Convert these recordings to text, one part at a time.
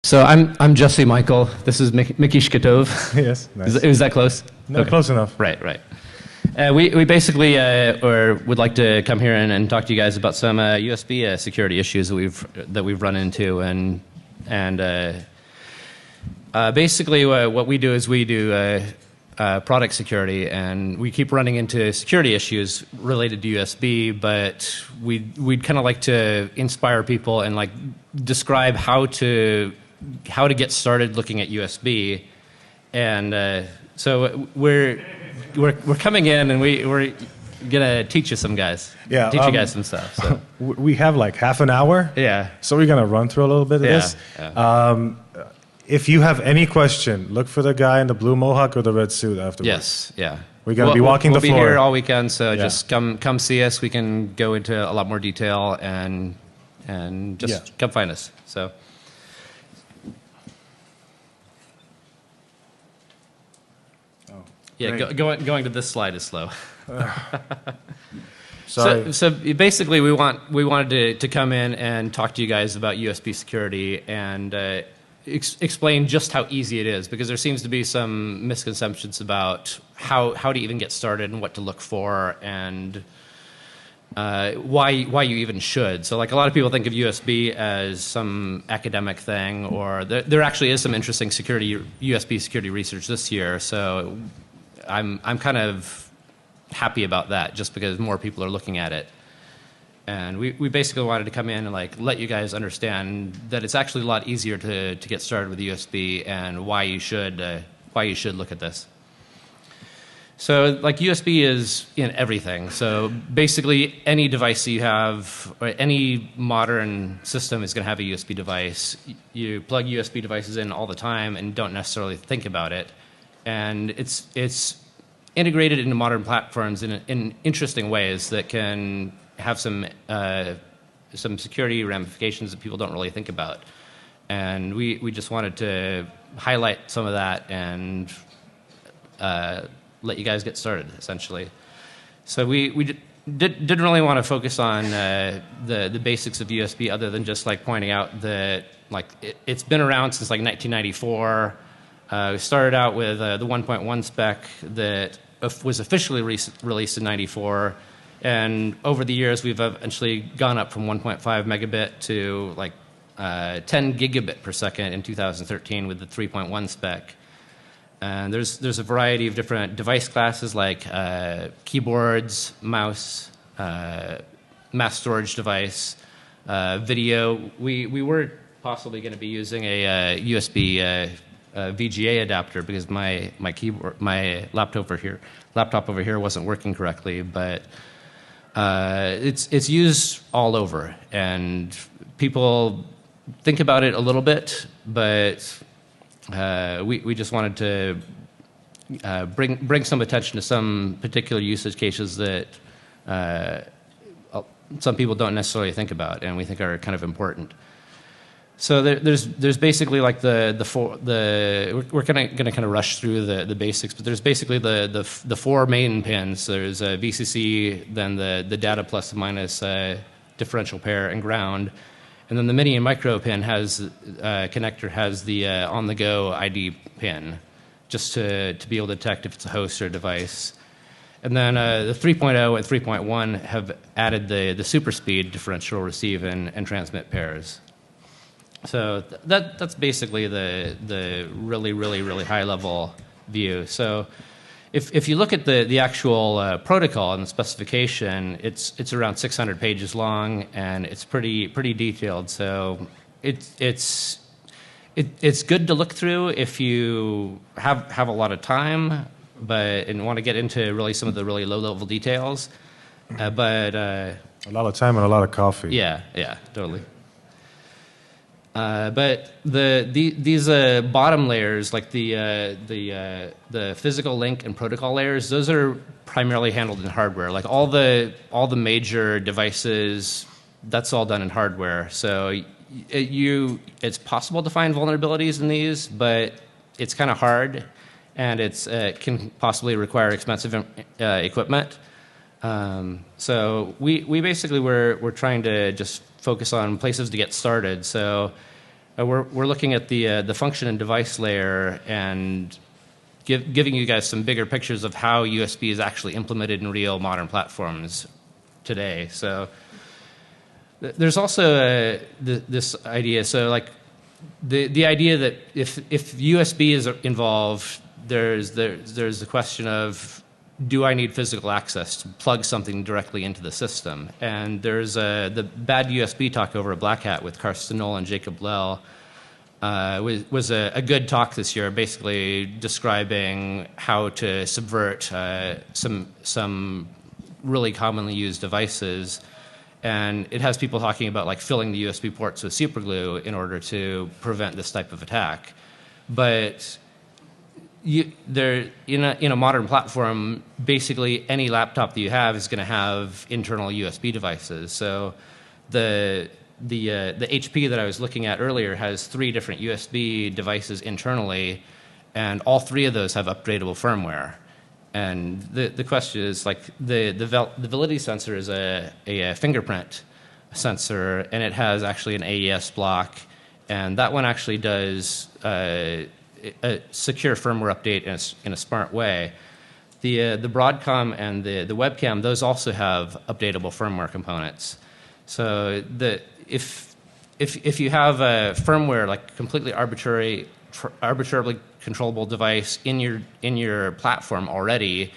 So I'm Jesse Michael. This is Mickey Shkatov. Yes, nice. Is that close? No, okay. Close enough. Right. We basically would like to come here and talk to you guys about some USB security issues that we've run into, and basically what we do is we do product security, and we keep running into security issues related to USB, but we'd kind of like to inspire people and like describe how to get started looking at USB, and so we're coming in and we're gonna teach you some guys. Yeah, teach you guys some stuff. So. We have like half an hour. Yeah. So we're gonna run through a little bit of this. Yeah. If you have any question, look for the guy in the blue mohawk or the red suit afterwards. Yes. Yeah. We're gonna be walking the floor. We'll be here all weekend, so just come see us. We can go into a lot more detail and just come find us. So. Yeah, going to this slide is slow. Sorry. So basically, we wanted to come in and talk to you guys about USB security and explain just how easy it is, because there seems to be some misconceptions about how to even get started and what to look for and why you even should. So like a lot of people think of USB as some academic thing, or there actually is some interesting USB security research this year. So I'm kind of happy about that, just because more people are looking at it. And we basically wanted to come in and like let you guys understand that it's actually a lot easier to get started with USB, and why you should look at this. So like USB is in everything. So basically any device you have, or any modern system is going to have a USB device. You plug USB devices in all the time and don't necessarily think about it. And it's integrated into modern platforms in interesting ways that can have some security ramifications that people don't really think about. And we just wanted to highlight some of that and let you guys get started, essentially. So we didn't really want to focus on the basics of USB, other than just like pointing out that like it's been around since like 1994. We started out with the 1.1 spec that was officially released in '94, and over the years we've eventually gone up from 1.5 megabit to like 10 gigabit per second in 2013 with the 3.1 spec. And there's a variety of different device classes like keyboards, mouse, mass storage device, video. We were possibly going to be using a USB VGA adapter, because my laptop over here wasn't working correctly, but it's used all over, and people think about it a little bit, but we just wanted to bring some attention to some particular usage cases that some people don't necessarily think about, and we think are kind of important. So there's basically like we're going to kind of rush through the basics, but there's basically the four main pins. There's a VCC, then the data plus and minus differential pair and ground, and then the mini and micro pin connector has the on-the-go ID pin, just to be able to detect if it's a host or a device. And then the 3.0 and 3.1 have added the super speed differential receive and transmit pairs. So that's basically the really high level view. So if you look at the actual protocol and the specification, it's around 600 pages long, and it's pretty detailed. So it's good to look through if you have a lot of time, and want to get into really some of the really low level details. But a lot of time and a lot of coffee. Yeah, totally. But these bottom layers, like the physical link and protocol layers, those are primarily handled in hardware. Like all the major devices, that's all done in hardware. So it's possible to find vulnerabilities in these, but it's kind of hard, and it can possibly require expensive equipment. So we basically we're trying to just focus on places to get started. So we're looking at the function and device layer and giving you guys some bigger pictures of how USB is actually implemented in real modern platforms today. So there's also this idea. So like the idea that if USB is involved, there's the question of, do I need physical access to plug something directly into the system? And there's the Bad USB talk over at Black Hat with Karsten Knoll and Jacob Lell was a good talk this year, basically describing how to subvert some really commonly used devices. And it has people talking about like filling the USB ports with superglue in order to prevent this type of attack. But in a modern platform, basically any laptop that you have is going to have internal USB devices. So the HP that I was looking at earlier has 3 different USB devices internally, and all 3 of those have upgradable firmware. And the question is, like, the validity sensor is a fingerprint sensor, and it has actually an AES block, and that one actually does a secure firmware update in a smart way. The Broadcom and the webcam, those also have updatable firmware components. So if you have a firmware, like completely arbitrarily controllable device in your platform already,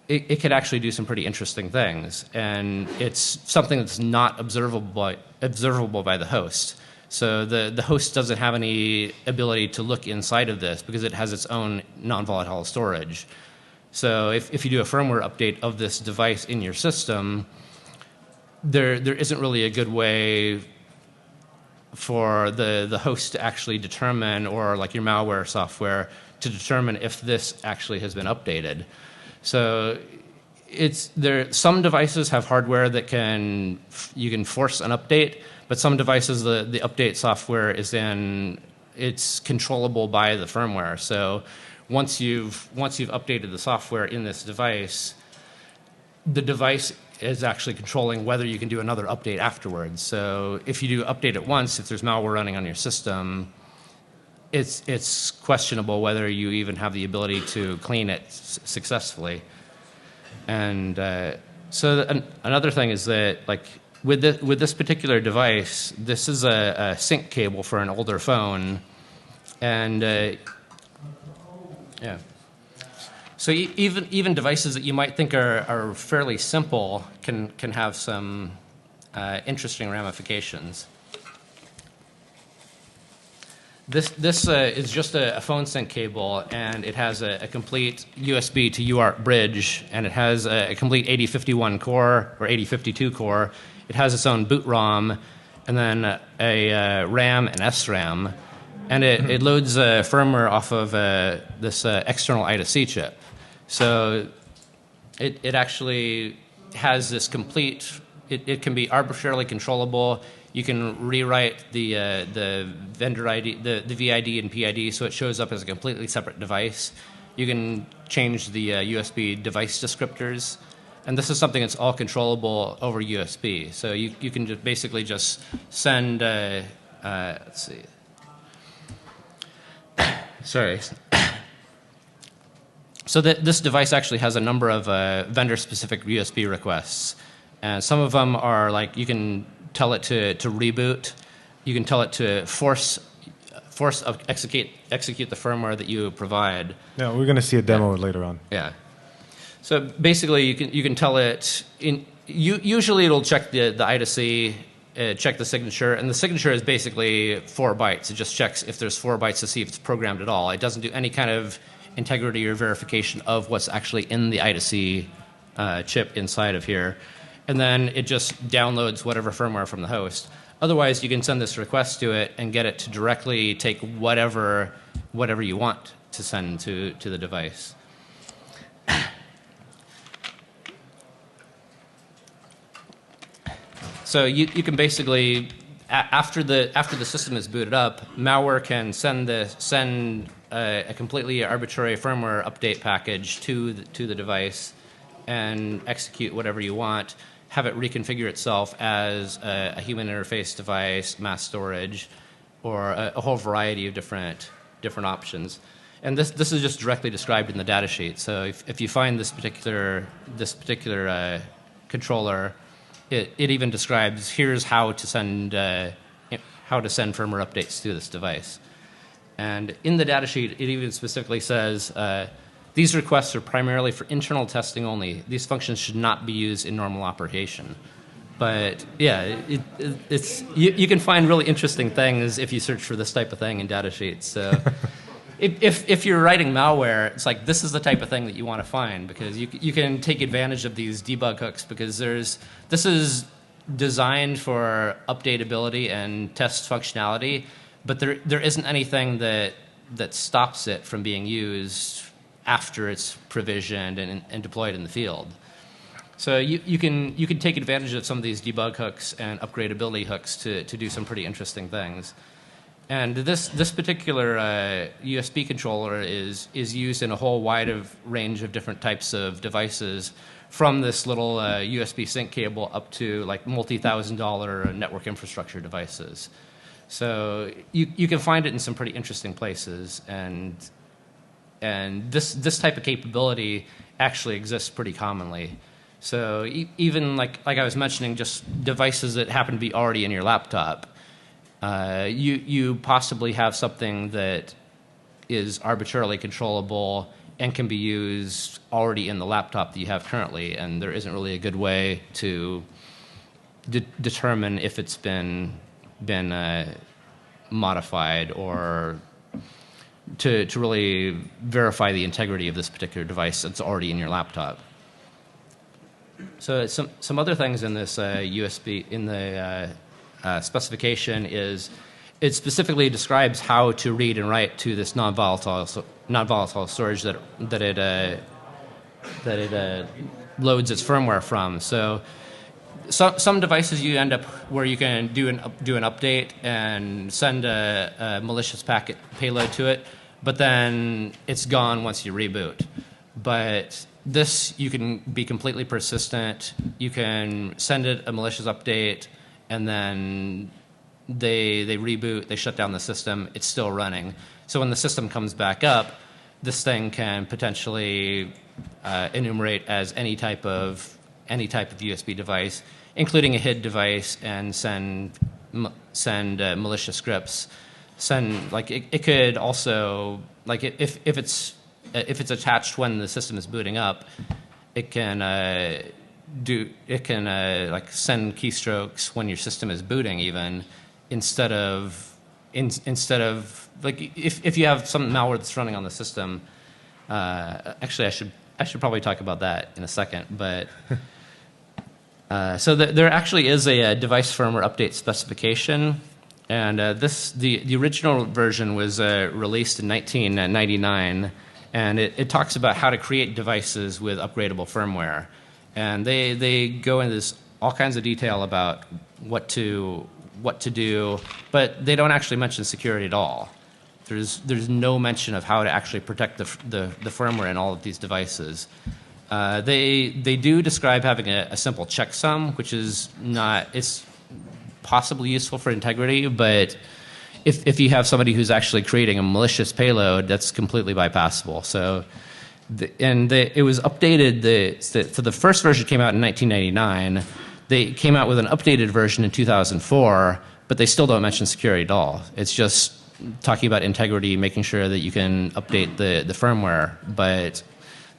it could actually do some pretty interesting things, and it's something that's not observable by the host. So the host doesn't have any ability to look inside of this because it has its own non-volatile storage. So if you do a firmware update of this device in your system, there isn't really a good way for the host to actually determine, or like your malware software to determine if this actually has been updated. So some devices have hardware that you can force an update, but some devices the update software it's controllable by the firmware. So once you've updated the software in this device, the device is actually controlling whether you can do another update afterwards. So if you do update it once, if there's malware running on your system, it's questionable whether you even have the ability to clean it successfully. And so another thing is that, like, with this particular device, this is a sync cable for an older phone, and yeah. So even devices that you might think are fairly simple can have some interesting ramifications. This is just a phone sync cable, and it has a complete USB to UART bridge, and it has a complete 8051 core or 8052 core. It has its own boot ROM, and then a RAM and SRAM, and it loads firmware off of this external I2C chip. So it actually has this complete. It can be arbitrarily controllable. You can rewrite the vendor ID, the VID and PID, so it shows up as a completely separate device. You can change the USB device descriptors, and this is something that's all controllable over USB. So you can basically just send. Let's see. Sorry. So this device actually has a number of vendor-specific USB requests, and some of them are like you can tell it to reboot. You can tell it to force execute the firmware that you provide. Yeah, we're going to see a demo later on. Yeah. So basically, you can tell it. Usually, it'll check the I2C, check the signature, and the signature is basically 4 bytes. It just checks if there's 4 bytes to see if it's programmed at all. It doesn't do any kind of integrity or verification of what's actually in the I2C chip inside of here. And then it just downloads whatever firmware from the host. Otherwise, you can send this request to it and get it to directly take whatever you want to send to the device. So you can basically, after the system is booted up, malware can send a completely arbitrary firmware update package to the device and execute whatever you want. Have it reconfigure itself as a human interface device, mass storage, or a whole variety of different options. And this is just directly described in the data sheet. So if you find this particular controller, it even describes here's how to send firmware updates to this device. And in the data sheet, it even specifically says these requests are primarily for internal testing only. These functions should not be used in normal operation. But yeah, you can find really interesting things if you search for this type of thing in data sheets. So if you're writing malware, it's like this is the type of thing that you want to find, because you can take advantage of these debug hooks, because this is designed for updatability and test functionality, but there isn't anything that stops it from being used after it's provisioned and deployed in the field. So you can take advantage of some of these debug hooks and upgradability hooks to do some pretty interesting things. And this particular USB controller is used in a whole wide range of different types of devices, from this little USB sync cable up to like multi-$1,000 network infrastructure devices. So you can find it in some pretty interesting places, and this type of capability actually exists pretty commonly. So even like I was mentioning, just devices that happen to be already in your laptop, you possibly have something that is arbitrarily controllable and can be used already in the laptop that you have currently, and there isn't really a good way to determine if it's been modified, or to really verify the integrity of this particular device that's already in your laptop. So some other things in this USB, in the specification, is it specifically describes how to read and write to this non-volatile storage that it loads its firmware from. So some devices you end up where you can do an update and send a malicious payload to it, but then it's gone once you reboot. But this, you can be completely persistent. You can send it a malicious update, and then they reboot, they shut down the system, it's still running. So when the system comes back up, this thing can potentially enumerate as any type of USB device, including a HID device, and send malicious scripts. It could also, like, if it's attached when the system is booting up, it can send keystrokes when your system is booting, even instead of like if you have some malware that's running on the system. Actually, I should probably talk about that in a second, but. So there actually is a device firmware update specification, and the original version was released in 1999, and it talks about how to create devices with upgradable firmware, and they go into all kinds of detail about what to do, but they don't actually mention security at all. There's no mention of how to actually protect the firmware in all of these devices. They do describe having a simple checksum, which is not, it's possibly useful for integrity, but if you have somebody who's actually creating a malicious payload, that's completely bypassable. So, it was updated, so the first version came out in 1999. They came out with an updated version in 2004, but they still don't mention security at all. It's just talking about integrity, making sure that you can update the firmware, but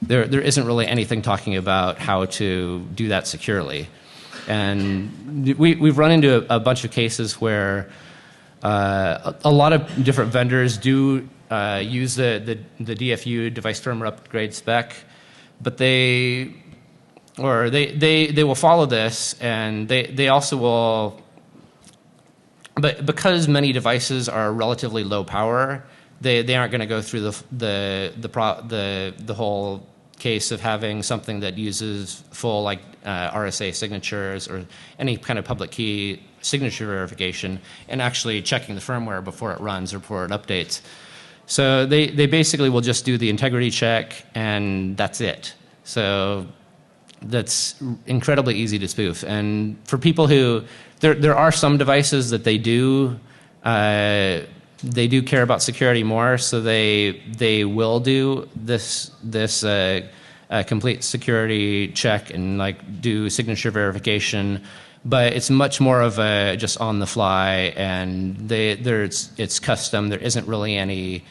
there isn't really anything talking about how to do that securely. And we've run into a bunch of cases where a lot of different vendors do use the DFU, device firmware upgrade spec, but they will follow this, and they also will. But because many devices are relatively low power, they aren't going to go through the whole case of having something that uses full RSA signatures or any kind of public key signature verification and actually checking the firmware before it runs or before it updates. So they basically will just do the integrity check, and that's it. So that's incredibly easy to spoof. And for people who, there are some devices that they do They do care about security more, so they will do this complete security check and like do signature verification, but it's much more of a just on the fly, and it's custom. There isn't really any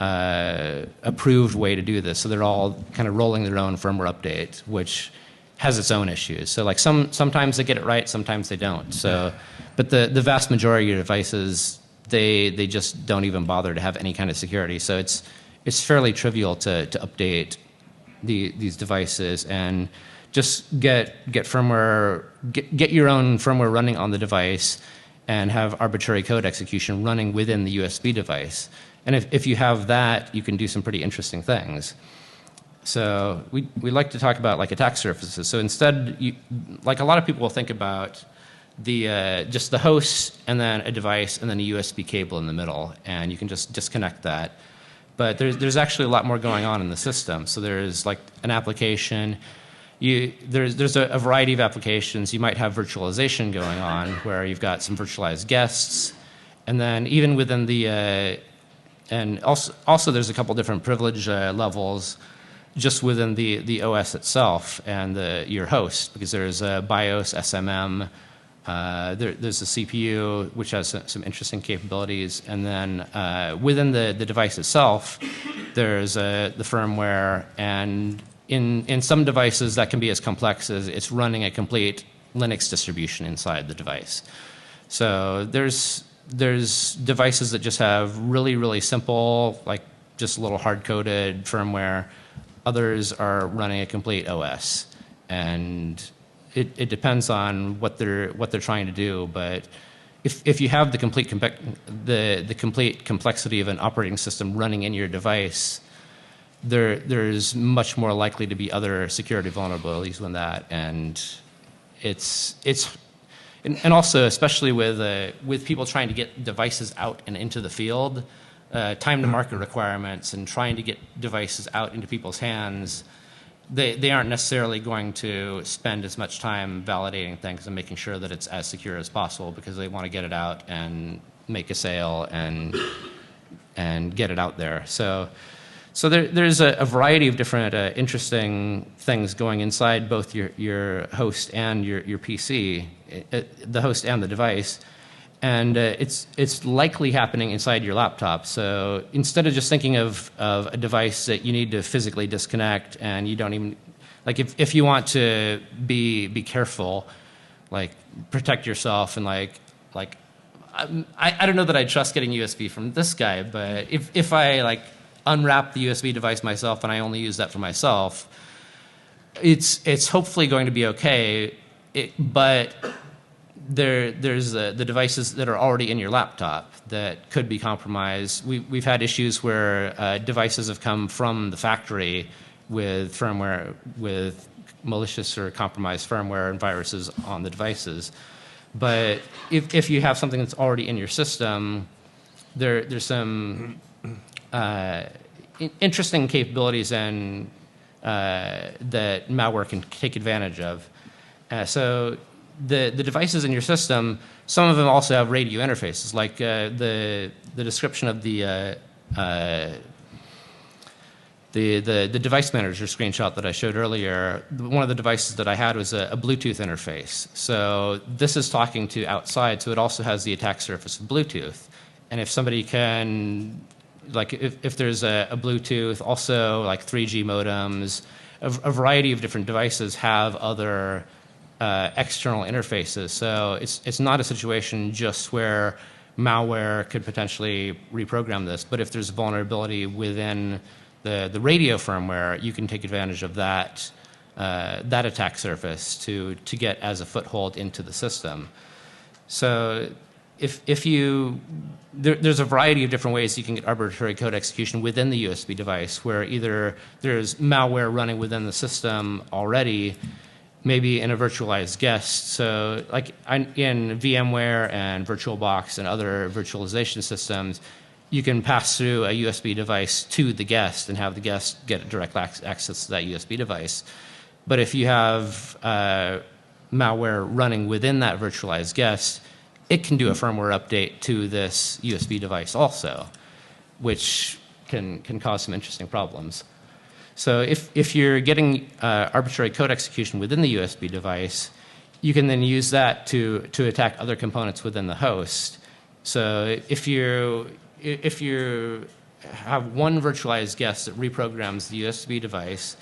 approved way to do this, so they're all kind of rolling their own firmware update, which has its own issues. So like sometimes they get it right, sometimes they don't. So, but the vast majority of devices, they just don't even bother to have any kind of security. So it's fairly trivial to update these devices and just get firmware, get your own firmware running on the device, and have arbitrary code execution running within the USB device. And if you have that, you can do some pretty interesting things. So we like to talk about like attack surfaces. So instead, like a lot of people will think about just the host and then a device and then a USB cable in the middle, and you can just disconnect that. But there's actually a lot more going on in the system. So there's like an application. There's a variety of applications. You might have virtualization going on where you've got some virtualized guests, and then even within and also there's a couple different privilege levels just within the OS itself and your host, because there's a BIOS, SMM, there's a CPU, which has some interesting capabilities, and then within the device itself, there's the firmware, and in some devices that can be as complex as it's running a complete Linux distribution inside the device. So there's devices that just have really simple, like just a little hard-coded firmware. Others are running a complete OS, and it depends on what they're trying to do. But if you have the complete complexity of an operating system running in your device, there's much more likely to be other security vulnerabilities than that, and and also especially with people trying to get devices out and into the field. Time to market requirements and trying to get devices out into people's hands, they aren't necessarily going to spend as much time validating things and making sure that it's as secure as possible, because they want to get it out and make a sale and get it out there. So there's a variety of different interesting things going inside both your host and your PC, the host and the device. And it's likely happening inside your laptop. So instead of just thinking of a device that you need to physically disconnect, and you don't even, like if you want to be careful, like protect yourself, and I don't know that I trust getting USB from this guy, but if I like unwrap the USB device myself and I only use that for myself, it's hopefully going to be okay. But there's the devices that are already in your laptop that could be compromised. We've had issues where devices have come from the factory with firmware, with malicious or compromised firmware and viruses on the devices. But if you have something that's already in your system, there's some interesting capabilities and that malware can take advantage of. So the devices in your system, some of them also have radio interfaces, like the description of the device manager screenshot that I showed earlier. One of the devices that I had was a Bluetooth interface. So this is talking to outside, so it also has the attack surface of Bluetooth. And if somebody can, like if there's a Bluetooth, also like 3G modems, a variety of different devices have other external interfaces. So it's not a situation just where malware could potentially reprogram this, but if there's a vulnerability within the radio firmware, you can take advantage of that attack surface to get as a foothold into the system. So there's a variety of different ways you can get arbitrary code execution within the USB device, where either there's malware running within the system already, maybe in a virtualized guest. So like in VMware and VirtualBox and other virtualization systems, you can pass through a USB device to the guest and have the guest get direct access to that USB device. But if you have malware running within that virtualized guest, it can do a firmware update to this USB device also, which can cause some interesting problems. So if you're getting arbitrary code execution within the USB device, you can then use that to attack other components within the host. So if you have one virtualized guest that reprograms the USB device,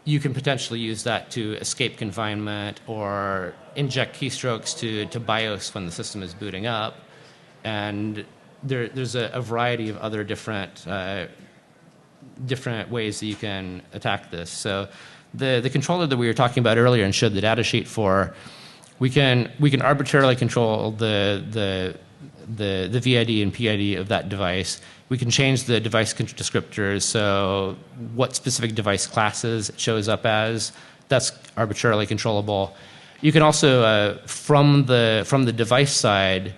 you can potentially use that to escape confinement or inject keystrokes to BIOS when the system is booting up. And there's a variety of other different ways that you can attack this. So the controller that we were talking about earlier and showed the data sheet for, we can arbitrarily control the VID and PID of that device. We can change the device descriptors, so what specific device classes it shows up as, that's arbitrarily controllable. You can also, from the device side,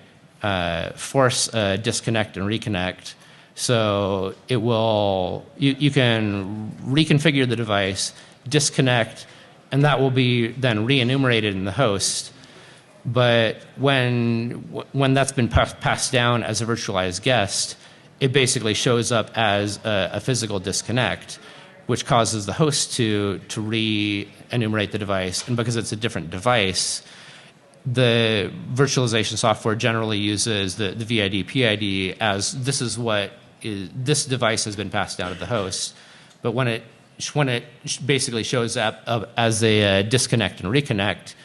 force a disconnect and reconnect. So it will, you can reconfigure the device, disconnect, and that will be then re-enumerated in the host. But when that's been passed down as a virtualized guest, it basically shows up as a physical disconnect, which causes the host to re-enumerate the device. And because it's a different device, the virtualization software generally uses the VID, PID as this device has been passed down to the host. But when it basically shows up as a disconnect and reconnect,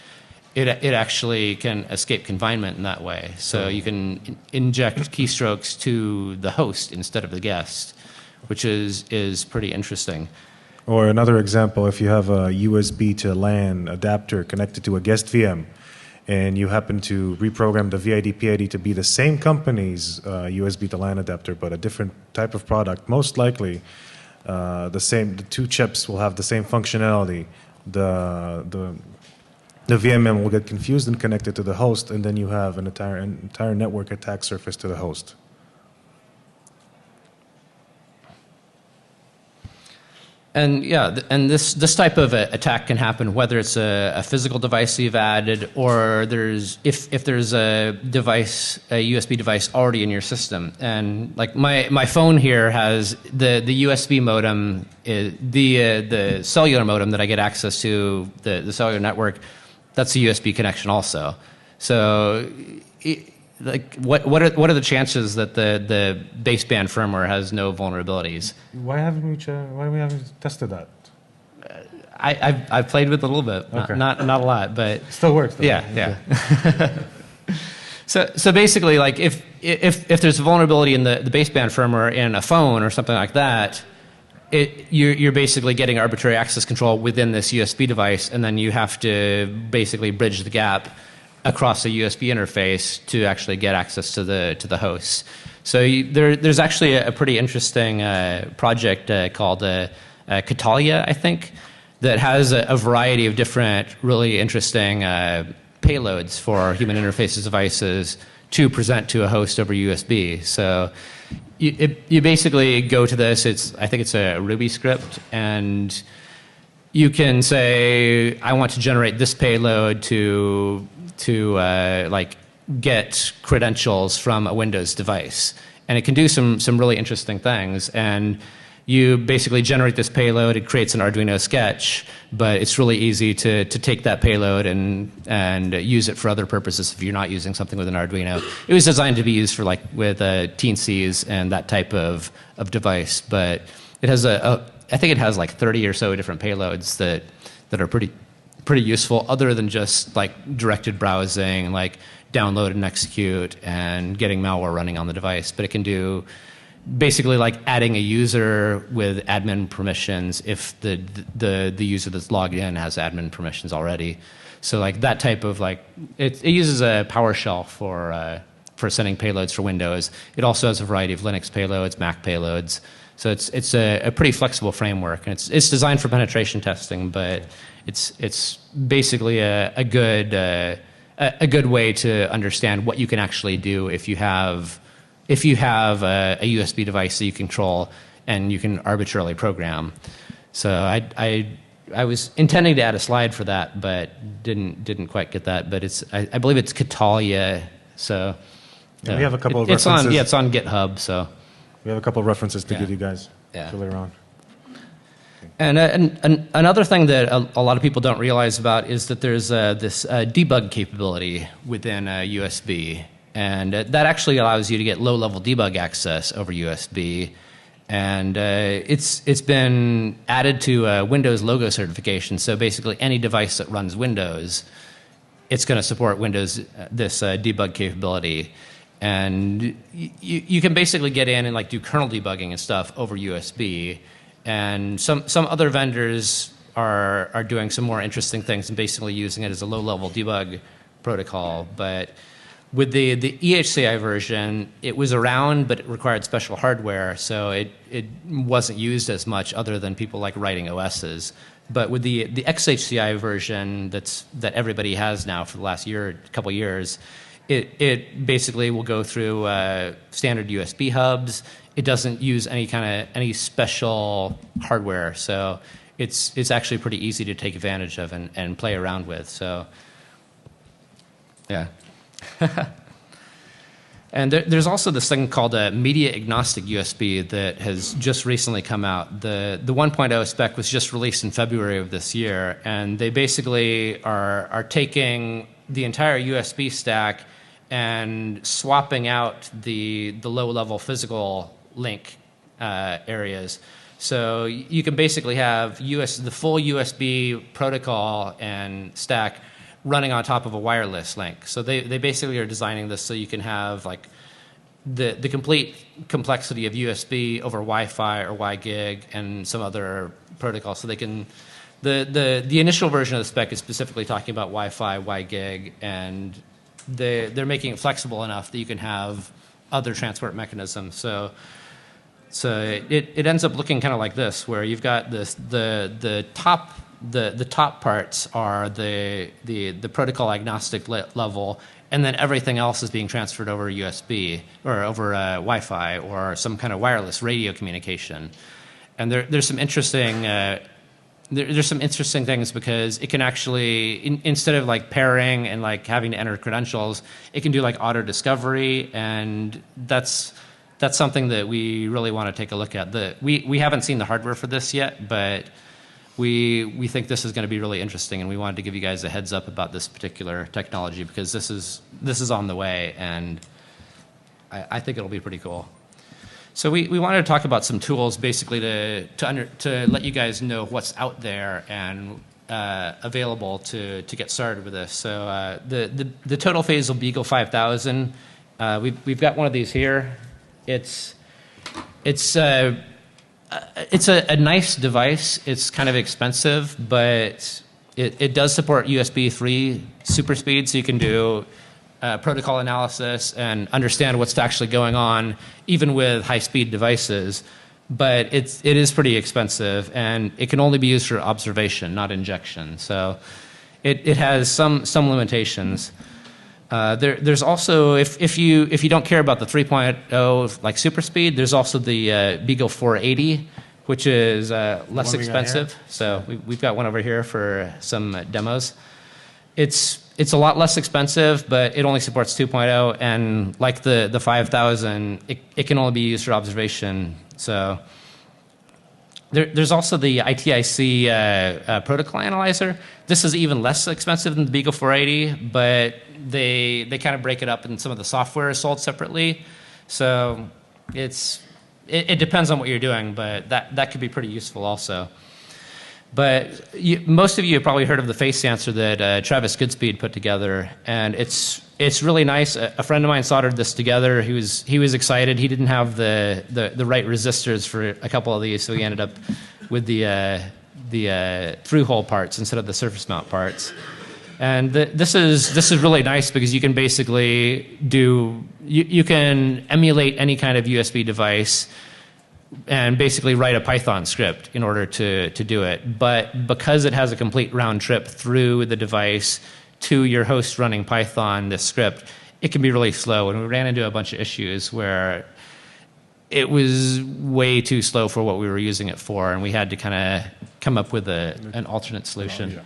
it actually can escape confinement in that way. So you can inject keystrokes to the host instead of the guest, which is pretty interesting. Or another example, if you have a USB to LAN adapter connected to a guest VM, and you happen to reprogram the VID PID to be the same company's USB to LAN adapter, but a different type of product, most likely the two chips will have the same functionality. The VMM will get confused and connected to the host, and then you have an entire network attack surface to the host. And yeah, and this type of attack can happen whether it's a physical device you've added, or if there's a device, a USB device already in your system. And like my phone here has the USB modem, the cellular modem that I get access to, the cellular network. That's a USB connection also. So, what are the chances that the baseband firmware has no vulnerabilities? Why haven't we tested that? I've played with it a little bit, okay. not a lot, but still works. Yeah. So basically, like if there's a vulnerability in the baseband firmware in a phone or something like that, you're basically getting arbitrary access control within this USB device, and then you have to basically bridge the gap across a USB interface to actually get access to the host. So there's actually a pretty interesting project called Catalia, I think, that has a variety of different really interesting payloads for human interfaces devices to present to a host over USB. So you basically go to this. I think it's a Ruby script, and you can say, I want to generate this payload to like get credentials from a Windows device, and it can do some really interesting things. And you basically generate this payload. It creates an Arduino sketch, but it's really easy to take that payload and use it for other purposes if you're not using something with an Arduino. It was designed to be used for with Teensies and that type of device, but it has I think it has like 30 or so different payloads that are pretty useful, other than just like directed browsing, like download and execute and getting malware running on the device. But it can do basically like adding a user with admin permissions if the user that's logged in has admin permissions already. So like that type of it uses a PowerShell for sending payloads for Windows. It also has a variety of Linux payloads, Mac payloads. So it's a pretty flexible framework, and it's designed for penetration testing, but it's basically a good way to understand what you can actually do if you have a USB device that you control and you can arbitrarily program. So I was intending to add a slide for that, but didn't quite get that. But I believe it's Catalia So And we have a couple of it's on references. it's on GitHub. So We have a couple of references to Yeah. give you guys Yeah. to later on. and another thing that a lot of people don't realize about is that there's this debug capability within USB, and that actually allows you to get low-level debug access over USB. And it's been added to Windows logo certification. So basically, any device that runs Windows, it's going to support Windows this debug capability. And you can basically get in and like do kernel debugging and stuff over USB. And some other vendors are doing some more interesting things and basically using it as a low-level debug protocol. But with the EHCI version, it was around, but it required special hardware, so it wasn't used as much other than people like writing OSs. But with the XHCI version that everybody has now for the last couple years, it basically will go through standard USB hubs. It doesn't use any special hardware, so it's actually pretty easy to take advantage of and play around with. So yeah. And there's also this thing called a media agnostic USB that has just recently come out. The 1.0 spec was just released in February of this year, and they basically are taking the entire USB stack and swapping out the low-level physical link areas. So you can basically have the full USB protocol and stack running on top of a wireless link. So they basically are designing this so you can have like the complete complexity of USB over Wi-Fi or WiGig and some other protocols. So they can the initial version of the spec is specifically talking about Wi-Fi, WiGig, and they're making it flexible enough that you can have other transport mechanisms. So it ends up looking kind of like this, where you've got the top parts are the protocol agnostic level, and then everything else is being transferred over USB or over Wi-Fi or some kind of wireless radio communication. And there's some interesting there's some interesting things because it can actually instead of like pairing and like having to enter credentials, it can do like auto discovery, and that's something that we really want to take a look at. We haven't seen the hardware for this yet, but we think this is going to be really interesting, and we wanted to give you guys a heads up about this particular technology because this is on the way, and I think it'll be pretty cool. So we wanted to talk about some tools basically to let you guys know what's out there and available to get started with this. So the Total Phasal Beagle 5000, we've got one of these here. It's a nice device. It's kind of expensive, but it does support USB 3 super speed, so you can do protocol analysis and understand what's actually going on, even with high-speed devices. But it is pretty expensive, and it can only be used for observation, not injection. So it has some limitations. There's also, if you don't care about the 3.0 like super speed, there's also the Beagle 480, which is less expensive. So we've got one over here for some demos. It's a lot less expensive, but it only supports 2.0, and like the 5000, it can only be used for observation. So there's also the ITIC protocol analyzer. This is even less expensive than the Beagle 480, but they kind of break it up, and some of the software is sold separately. So it depends on what you're doing, but that could be pretty useful also. But most of you have probably heard of the face sensor that Travis Goodspeed put together, and it's really nice. A friend of mine soldered this together. He was excited. He didn't have the right resistors for a couple of these, so he ended up with the through-hole parts instead of the surface mount parts. And this is really nice because you can basically you can emulate any kind of USB device and basically write a Python script in order to do it. But because it has a complete round trip through the device to your host running Python, this script, it can be really slow. And we ran into a bunch of issues where it was way too slow for what we were using it for, and we had to kind of come up with an alternate solution.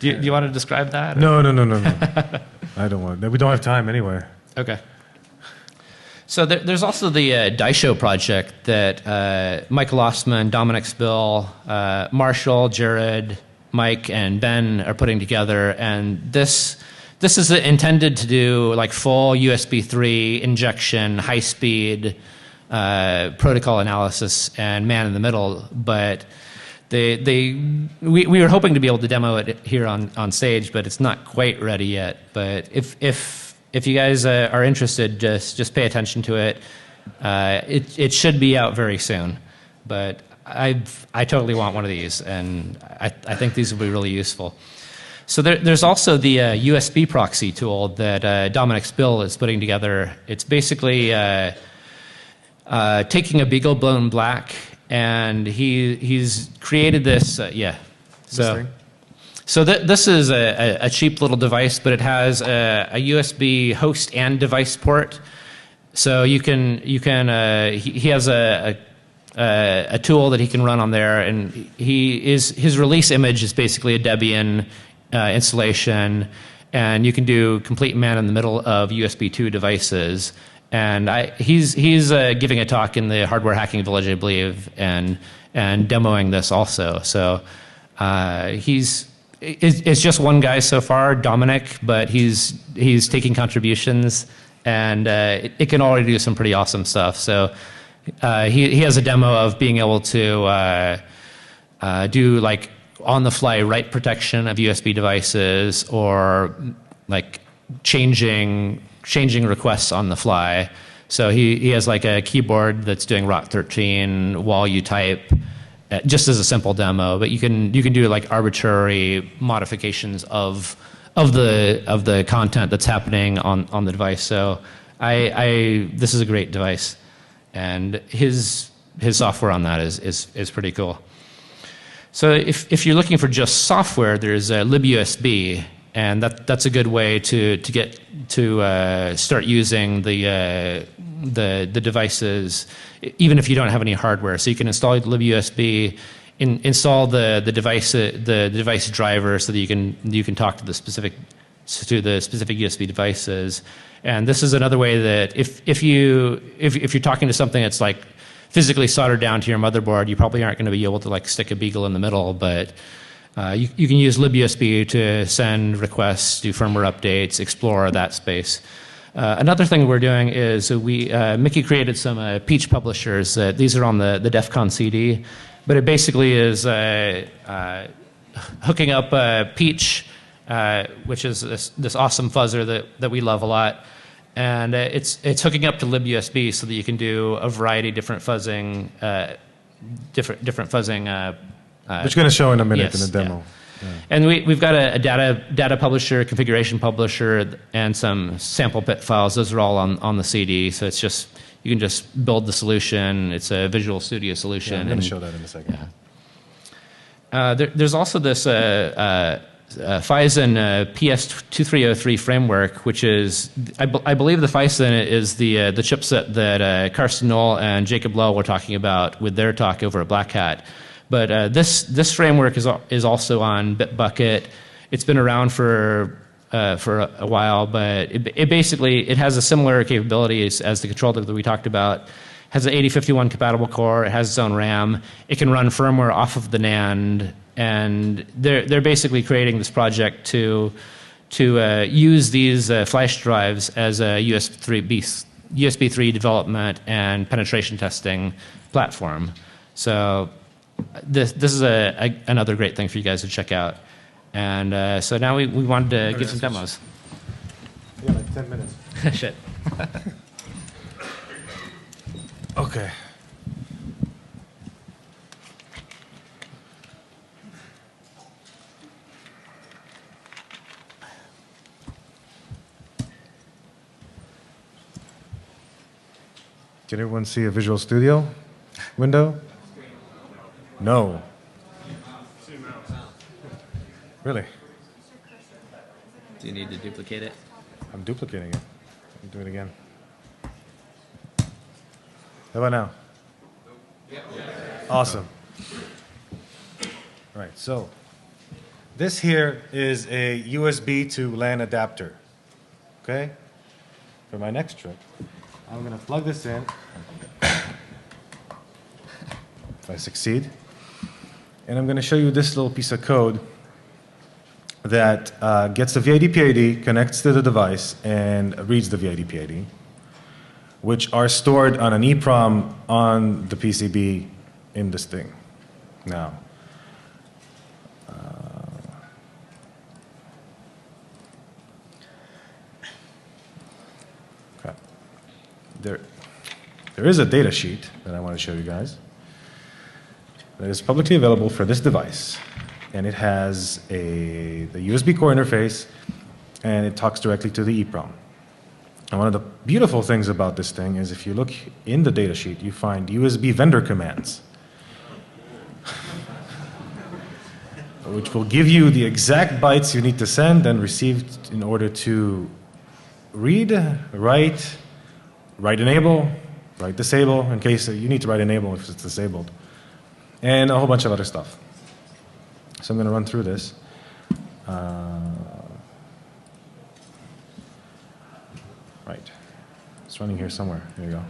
Do you want to describe that? No. I don't want. We don't have time anyway. Okay. So there's also the Daisho project that Michael Ostman, Dominic Spill, Marshall, Jared, Mike, and Ben are putting together, and this is intended to do like full USB 3 injection, high speed protocol analysis, and man in the middle. But we were hoping to be able to demo it here on stage, but it's not quite ready yet. But if you guys are interested, just pay attention to it. It should be out very soon, but I totally want one of these, and I think these will be really useful. So there's also the USB proxy tool that Dominic Spill is putting together. It's basically taking a BeagleBone Black, and he's created this. So this is a cheap little device, but it has a USB host and device port. So he has a tool that he can run on there, and his release image is basically a Debian installation, and you can do complete man in the middle of USB 2 devices. And he's giving a talk in the Hardware Hacking Village, I believe, and demoing this also. So it's just one guy so far, Dominic, but he's taking contributions, and it can already do some pretty awesome stuff. So he has a demo of being able to do like on-the-fly write protection of USB devices, or like changing requests on the fly. So he has like a keyboard that's doing ROT13 while you type, just as a simple demo. But you can do like arbitrary modifications of the content that's happening on the device. So this is a great device, and his software on that is pretty cool. So if you're looking for just software, there's libUSB, and that's a good way to get to start using the devices, even if you don't have any hardware. So you can install libUSB, install the device driver, so that you can talk to the specific USB devices. And this is another way that if you're talking to something that's like physically soldered down to your motherboard, you probably aren't going to be able to like stick a Beagle in the middle, but you can use libUSB to send requests, do firmware updates, explore that space. Another thing we're doing is Mickey created some Peach publishers. These are on the DEF CON CD, but it basically is hooking up Peach, which is this awesome fuzzer that we love a lot. And it's hooking up to libUSB so that you can do a variety of different fuzzing, different fuzzing. Which you're going to show in a minute yes, in the demo. Yeah. Yeah. And we've got a data publisher, configuration publisher, and some sample bit files. Those are all on the CD. So it's just you can just build the solution. It's a Visual Studio solution. Yeah, I'm going to show that in a second. Yeah. There's also this Phison PS2303 framework, which is I believe the Phison is the chipset that Carsten Knoll and Jacob Lowe were talking about with their talk over at Black Hat. But this framework is also on Bitbucket. It's been around for a while, but it basically has a similar capabilities as the controller that we talked about. It has an 8051 compatible core. It has its own RAM. It can run firmware off of the NAND, and they're basically creating this project to use these flash drives as a USB 3 development and penetration testing platform. So this is another great thing for you guys to check out. And so now we wanted to give some demos. Yeah, like 10 minutes. Shit. Okay. Can everyone see a Visual Studio window? No. Really? Do you need to duplicate it? I'm duplicating it. I'll do it again. How about now? Awesome. Right, so This here is a USB to LAN adapter. Okay? For my next trick, I'm going to plug this in. If I succeed. And I'm going to show you this little piece of code that gets the VID PID, connects to the device, and reads the VID PID, which are stored on an EEPROM on the PCB in this thing. Now, okay. There is a data sheet that I want to show you guys that is publicly available for this device. And it has the USB core interface, and it talks directly to the EEPROM. And one of the beautiful things about this thing is if you look in the data sheet, you find USB vendor commands, which will give you the exact bytes you need to send and receive in order to read, write enable, write disable, in case you need to write enable if it's disabled, and a whole bunch of other stuff. So I'm going to run through this. Right. It's running here somewhere. There you go.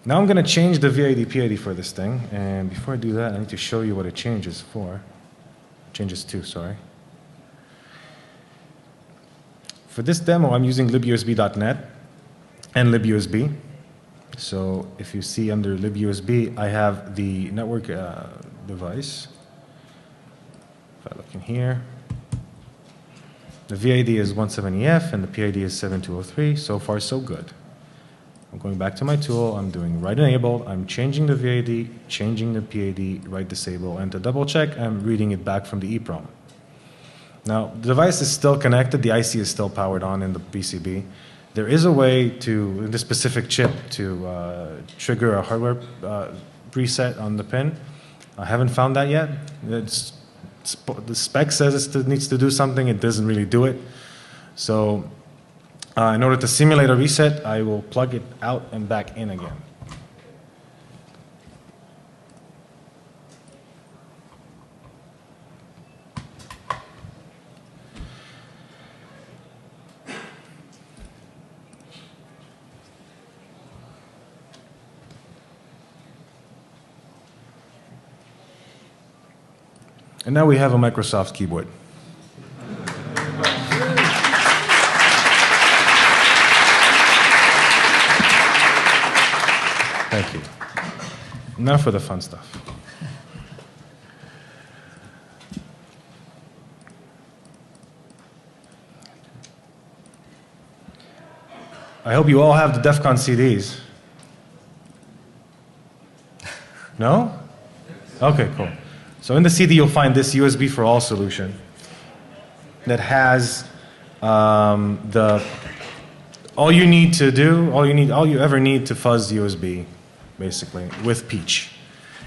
Now I'm going to change the VID PID for this thing. And before I do that, I need to show you what it changes for. Changes to, sorry. For this demo, I'm using libusb.net and libusb. So if you see under libusb, I have the network device. If I look in here, the VID is 170F and the PID is 7203. So far, so good. I'm going back to my tool. I'm doing write enable. I'm changing the VID, changing the PID, write disable, and to double check, I'm reading it back from the EEPROM. Now, the device is still connected. The IC is still powered on in the PCB. There is a way to, in this specific chip, to trigger a hardware preset on the pin. I haven't found that yet. The spec says it needs to do something. It doesn't really do it. So in order to simulate a reset, I will plug it out and back in again. And now we have a Microsoft keyboard. Thank you. Now for the fun stuff. I hope you all have the DEF CON CDs. No? Okay, cool. So in the CD, you'll find this USB for all solution that has all you ever need to fuzz USB, basically, with Peach.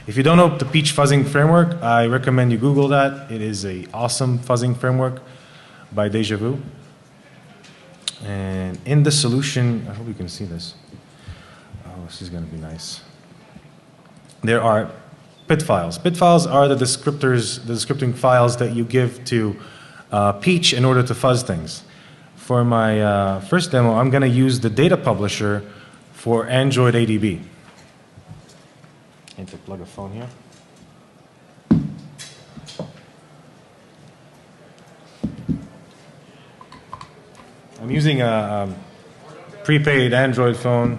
If you don't know the Peach fuzzing framework, I recommend you Google that. It is an awesome fuzzing framework by Deja Vu. And in the solution, I hope you can see this. Oh, this is going to be nice. There are PID files. PID files are the scripting files that you give to Peach in order to fuzz things. For my first demo, I'm going to use the data publisher for Android ADB. I need to plug a phone here. I'm using a prepaid Android phone.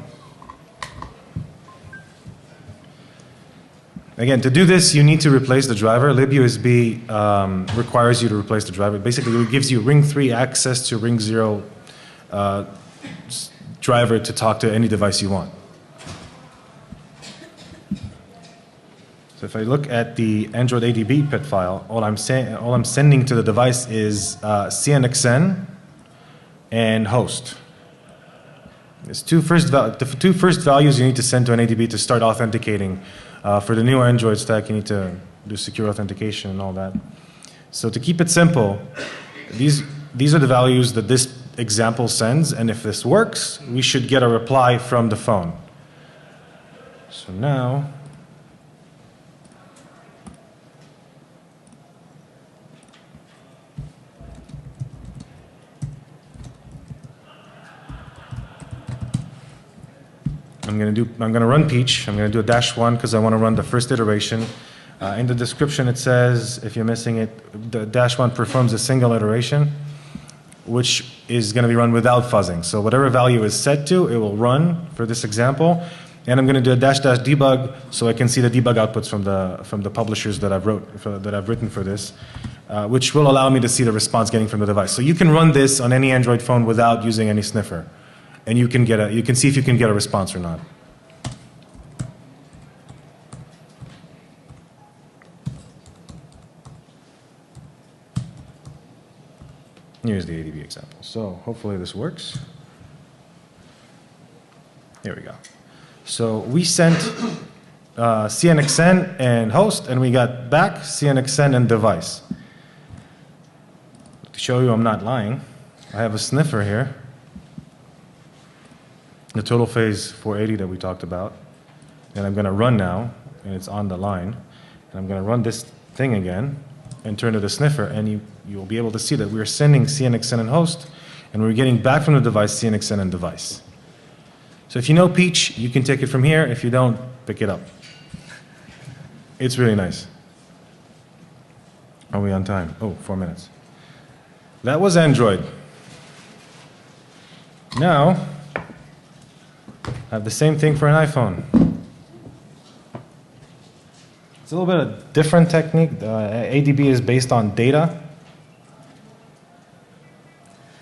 Again, to do this, you need to replace the driver. libusb requires you to replace the driver. Basically, it gives you Ring 3 access to Ring 0 driver to talk to any device you want. So if I look at the Android ADB PID file, all I'm sending to the device is CNXN and host. There's the two first values you need to send to an ADB to start authenticating. For the new Android stack, you need to do secure authentication and all that. So to keep it simple, these are the values that this example sends, and if this works, we should get a reply from the phone. So now, I'm gonna run Peach. I'm gonna do a -1 because I want to run the first iteration. In the description it says, if you're missing it, the -1 performs a single iteration, which is going to be run without fuzzing. So whatever value is set to, it will run for this example. And I'm going to do a --debug so I can see the debug outputs from the publishers that I've written for this, which will allow me to see the response getting from the device. So you can run this on any Android phone without using any sniffer, and you can see if you can get a response or not. Here's the ADB example. So hopefully this works. Here we go. So we sent CNXN and host, and we got back CNXN and device. To show you I'm not lying, I have a sniffer here, the total phase 480 that we talked about, and I'm going to run now, and it's on the line, and I'm going to run this thing again and turn to the sniffer, and you'll be able to see that we're sending CNXN and host, and we're getting back from the device CNXN and device. So if you know Peach, you can take it from here. If you don't, pick it up. It's really nice. Are we on time? Oh, 4 minutes. That was Android. Now, I have the same thing for an iPhone. It's a little bit of a different technique. ADB is based on data.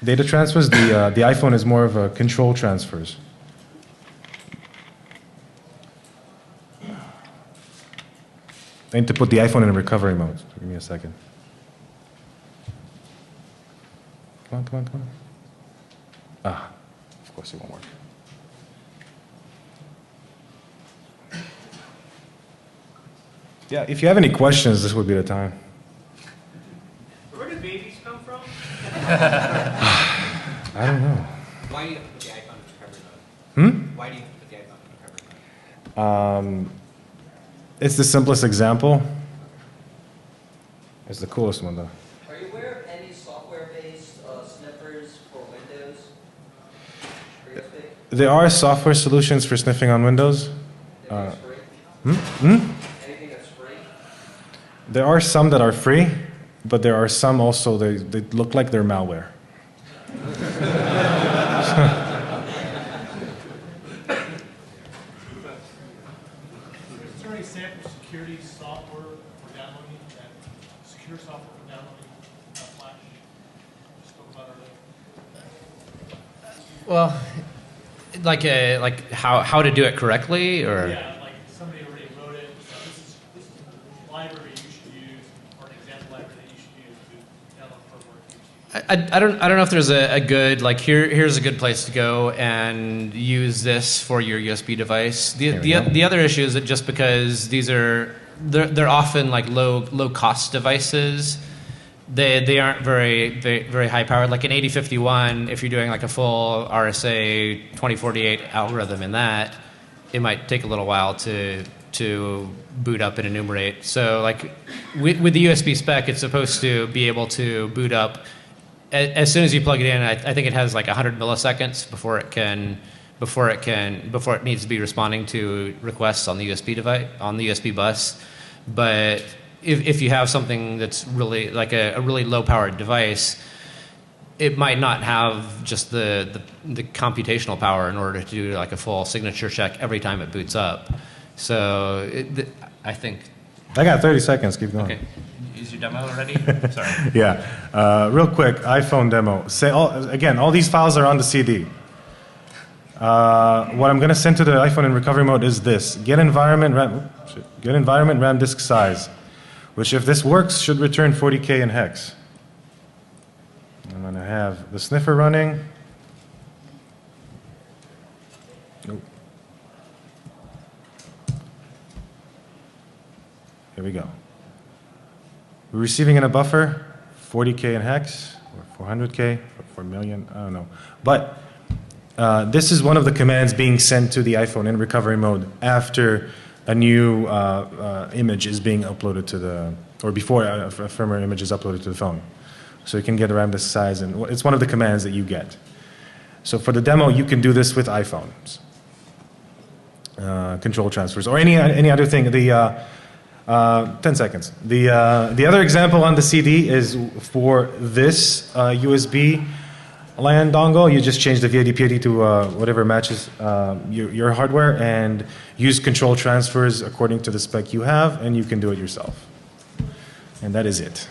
Data transfers. The iPhone is more of a control transfers. I need to put the iPhone in recovery mode. So give me a second. Come on, come on, come on. Ah, of course it won't work. Yeah, if you have any questions, this would be the time. Where do babies come from? I don't know. Why do you have to put the iPhone in recovery mode? Why do you have to put the iPhone in recovery mode? It's the simplest example. It's the coolest one, though. Are you aware of any software-based sniffers for Windows? For USB? There are software solutions for sniffing on Windows. Anything that's free? Anything that's free? There are some that are free, but there are some also they look like they're malware. Is there any sample security software for downloading, secure software for downloading Flash? Just spoke about earlier. Well, like how to do it correctly, or Yeah, like somebody already wrote it. So this is the library you should use, or an example library that you should use to download firmware. I don't know if there's a good here's a good place to go and use this for your USB device. The other issue is that just because they're often like low cost devices, they aren't very high powered. Like an 8051, if you're doing like a full RSA 2048 algorithm in that, it might take a little while to boot up and enumerate. So like with the USB spec, it's supposed to be able to boot up as soon as you plug it in. I think it has like 100 milliseconds before it needs to be responding to requests on the USB device, on the USB bus. But if you have something that's really like a really low powered device, it might not have just the computational power in order to do like a full signature check every time it boots up. So I think. I got 30 seconds. Keep going. Okay. Is your demo already? Sorry. Yeah. Real quick, iPhone demo. Again, all these files are on the CD. What I'm going to send to the iPhone in recovery mode is this: get environment RAM disk size, which if this works should return 40K in hex. I'm going to have the sniffer running. Nope. Here we go. We're receiving in a buffer 40K in hex, or 400K, or 4 million, I don't know. But this is one of the commands being sent to the iPhone in recovery mode after a new image is being uploaded to or before a firmware image is uploaded to the phone. So you can get a RAM disk size, and it's one of the commands that you get. So for the demo, you can do this with iPhones. control transfers or any other thing. 10 seconds. The other example on the CD is for this USB LAN dongle. You just change the VID-PID to whatever matches your hardware and use control transfers according to the spec you have, and you can do it yourself. And that is it.